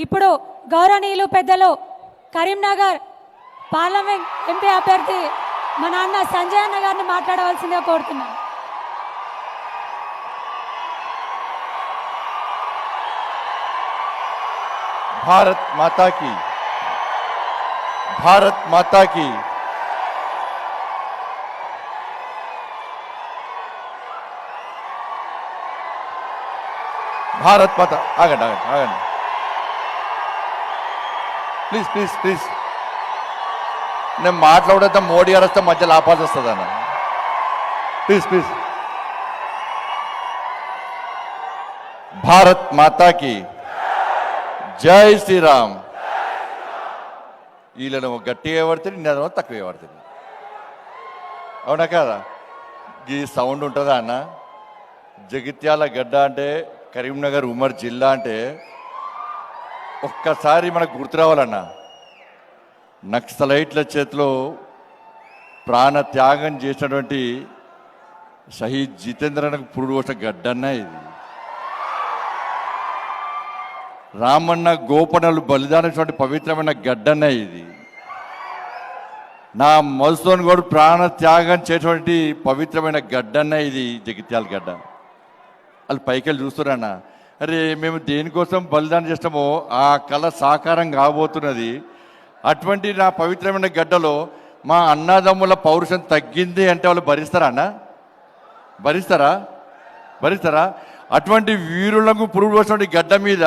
ఇప్పుడు గౌరవనీయులు పెద్దలు కరీంనగర్ పార్లమెంట్ ఎంపీ అభ్యర్థి మా నాన్న సంజయ్ అన్న గారిని మాట్లాడవలసిందిగా కోరుతున్నాను. భారత్ మాతా కీ, భారత్ మాతా కీ. భారత్ మాత. ఆగండి ఆగండి ఆగండి, ప్లీజ్ ప్లీజ్ ప్లీజ్. నేను మాట్లాడతా మోడీ గారు వస్తే మధ్యలో ఆపాల్సి వస్తుంది అన్న. Please please. భారత్ మాతాకి జై శ్రీరామ్. వీళ్ళను గట్టిగా పడుతుంది, నేను తక్కువ పడుతుంది. అవునా కదా? ఈ సౌండ్ ఉంటుందా అన్న? జగిత్యాల గడ్డ అంటే, కరీంనగర్ ఉమర్ జిల్లా అంటే ఒక్కసారి మనకు గుర్తు రావాలన్నా, నక్సలైట్ల చేతిలో ప్రాణ త్యాగం చేసినటువంటి షహీద్ జితేంద్రనకు పురుడు పోసిన గడ్డన్న ఇది. రామన్న గోపన్నలు బలిదానటువంటి పవిత్రమైన గడ్డన్న ఇది. నా మధుసూదన్ గౌడ్ ప్రాణ త్యాగం చేసినటువంటి పవిత్రమైన గడ్డన్న ఇది జగిత్యాల గడ్డ. వాళ్ళు పైకెళ్ళి చూస్తున్నారన్న, అరే మేము దేనికోసం బలిదానం చేస్తామో ఆ కళ సాకారం కాబోతున్నది. అటువంటి నా పవిత్రమైన గడ్డలో మా అన్నదమ్ముల పౌరుషం తగ్గింది అంటే వాళ్ళు భరిస్తారా అన్న? భరిస్తారా? భరిస్తారా? అటువంటి వీరులకు పురుగు పోసినటువంటి గడ్డ మీద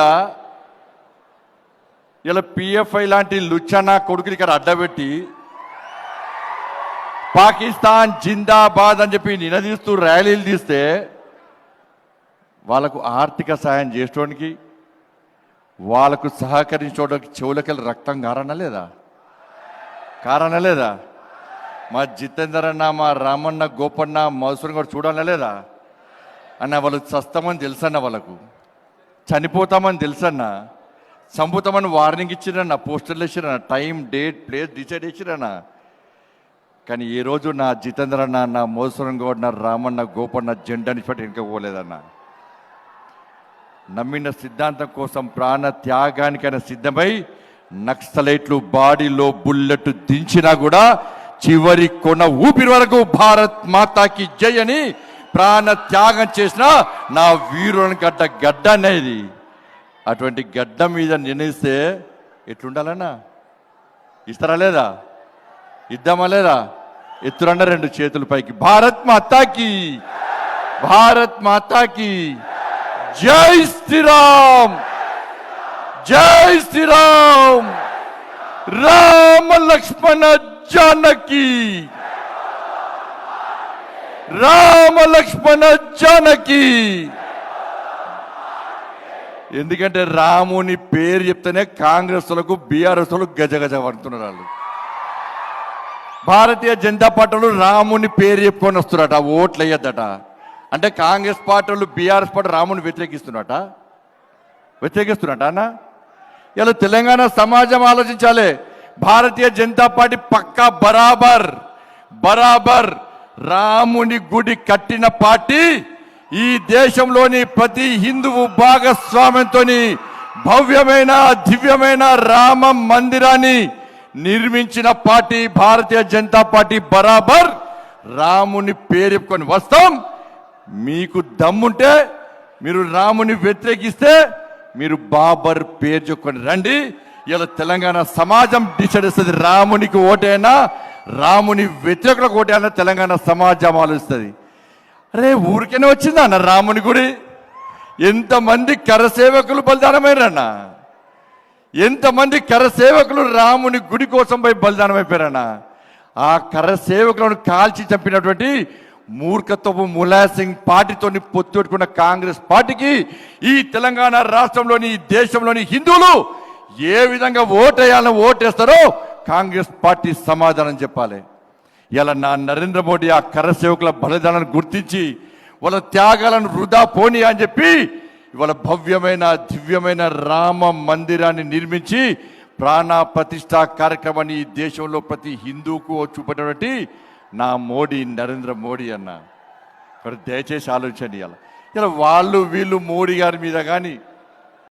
ఇలా పిఎఫ్ఐ లాంటి లుచ్చన్న కొడుకులు ఇక్కడ అడ్డబెట్టి పాకిస్తాన్ జిందాబాద్ అని చెప్పి నినదీస్తూ ర్యాలీలు తీస్తే వాళ్ళకు ఆర్థిక సాయం చేసుకోవడానికి, వాళ్ళకు సహకరించడానికి చెవులకెళ్ళి రక్తం కారణలేదా? కారణలేదా? మా జితేందర్ అన్న, మా రామన్న, గోపన్న, మధుసూదన్ కూడా చూడాలలేదా అన్న? వాళ్ళు చస్తామని తెలుసన్న, వాళ్ళకు చనిపోతామని తెలుసన్న, చంపుతామని వార్నింగ్ ఇచ్చిరన్న, పోస్టర్లు ఇచ్చిరన్న, టైం డేట్ ప్లేస్ డిసైడ్ ఇచ్చిరన్న. కానీ ఈరోజు నా జితేందర్ అన్న, నా మధుసూదన్ గౌడ్, నా రామన్న, గోపన్న జెండాని పెట్టి ఇంకా పోలేదన్న. నమ్మిన సిద్ధాంతం కోసం ప్రాణ త్యాగానికైనా సిద్ధమై నక్సలైట్లు బాడీలో బుల్లెట్ దించినా కూడా చివరి కొన ఊపిరి వరకు భారత్ మాతాకి జై అని ప్రాణ త్యాగం చేసిన నా వీరుని గడ్డ అనేది. అటువంటి గడ్డ మీద నిర్ణయిస్తే ఎట్లుండాలన్నా? ఇస్తారా లేదా? ఇద్దామా లేదా? ఎత్తురన్న రెండు చేతుల పైకి. భారత్ మాతాకి, భారత్ మాతాకి జై శ్రీరామ్, జై శ్రీరామ్. రామ లక్ష్మణ జానకి, రామ లక్ష్మణ జానకి. ఎందుకంటే రాముని పేరు చెప్తేనే కాంగ్రెస్ లకు, బీఆర్ఎస్ లకు గజగజ పడుతున్నారు వాళ్ళు. భారతీయ జనతా పార్టీలు రాముని పేరు చెప్పుకొని వస్తున్నారట, ఓట్లు వేయద్దట. అంటే కాంగ్రెస్ పార్టీలు, బీఆర్ఎస్ పార్టీ రాముని వ్యతిరేకిస్తున్నట అన్న. ఇలా తెలంగాణ సమాజం ఆలోచించాలి. భారతీయ జనతా పార్టీ పక్కా బరాబర్ రాముని గుడి కట్టిన పార్టీ. ఈ దేశంలోని ప్రతి హిందువు భాగస్వామ్యంతో భవ్యమైన దివ్యమైన రామ మందిరాన్ని నిర్మించిన పార్టీ భారతీయ జనతా పార్టీ. బరాబర్ రాముని పేరు చెప్పుకొని వస్తాం. మీకు దమ్ముంటే మీరు రాముని వ్యతిరేకిస్తే మీరు బాబర్ పేరు చెప్పుకొని రండి. ఇలా తెలంగాణ సమాజం డిసైడ్ చేస్తుంది. రామునికి ఓటైనా, రాముని వ్యతిరేకులకు ఓటైనా తెలంగాణ సమాజం ఆలోచిస్తుంది. అరే ఊరికైనా వచ్చిందా అన్న రాముని గుడి? ఎంతమంది కరసేవకులు బలిదానమైరన్న? ఎంతమంది కరసేవకులు రాముని గుడి కోసం పోయి బలిదానం అయిపోయారన్న? ఆ కరసేవకులను కాల్చి చంపినటువంటి మూర్ఖత్వపు ములాసింగ్ పార్టీతో పొత్తు పెట్టుకున్న కాంగ్రెస్ పార్టీకి ఈ తెలంగాణ రాష్ట్రంలోని, ఈ దేశంలోని హిందువులు ఏ విధంగా ఓటేయాలని ఓటేస్తారో కాంగ్రెస్ పార్టీ సమాధానం చెప్పాలి. ఇలా నా నరేంద్ర మోడీ ఆ కరసేవకుల బలిదానాన్ని గుర్తించి వాళ్ళ త్యాగాలను వృధా పోనీ అని చెప్పి ఇవాళ భవ్యమైన దివ్యమైన రామ మందిరాన్ని నిర్మించి ప్రాణ ప్రతిష్ఠా కార్యక్రమాన్ని ఈ దేశంలో ప్రతి హిందువుకు చూపేటటువంటి నా మోడీ, నరేంద్ర మోడీ అన్న. దయచేసి ఆలోచన. ఇలా వాళ్ళు వీళ్ళు మోడీ గారి మీద కానీ